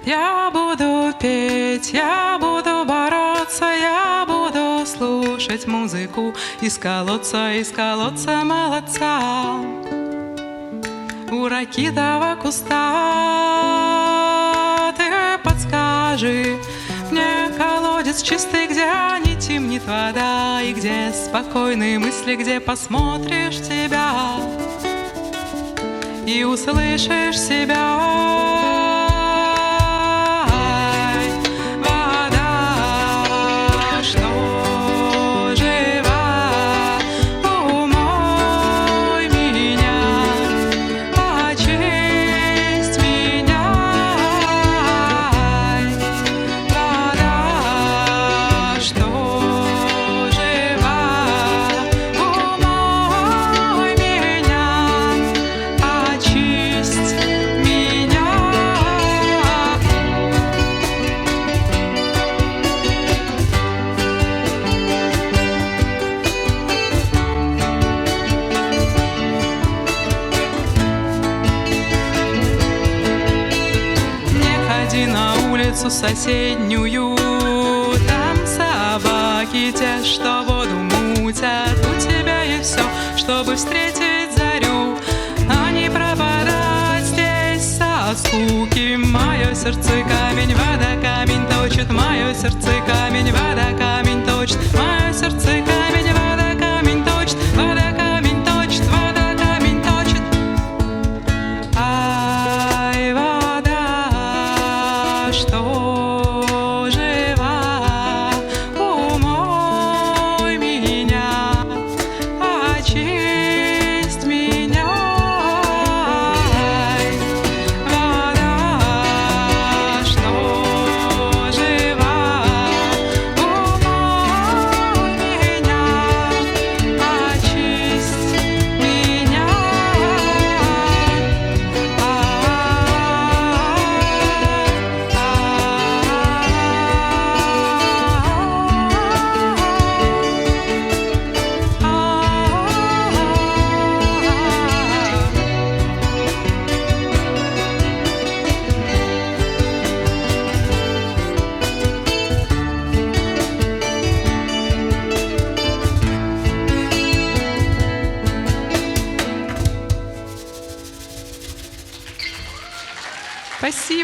Я буду петь, я буду бороться, я буду слушать музыку из колодца молодца. У ракитового куста ты подскажи мне колодец чистый, где не темнит вода, и где спокойные мысли, где посмотришь тебя и услышишь себя. На улицу соседнюю, там собаки те, что воду мутят. У тебя есть все, чтобы встретить зарю, а не пропадать здесь со скуки. Мое сердце камень, вода камень точит, мое сердце камень, вода камень точит, мое сердце камень, вода камень точит, вода камень точит, вода камень точит. Ай, вода, что жива, умой меня, очисть меня. Вода, что жива, умой меня, очисть меня. Спасибо.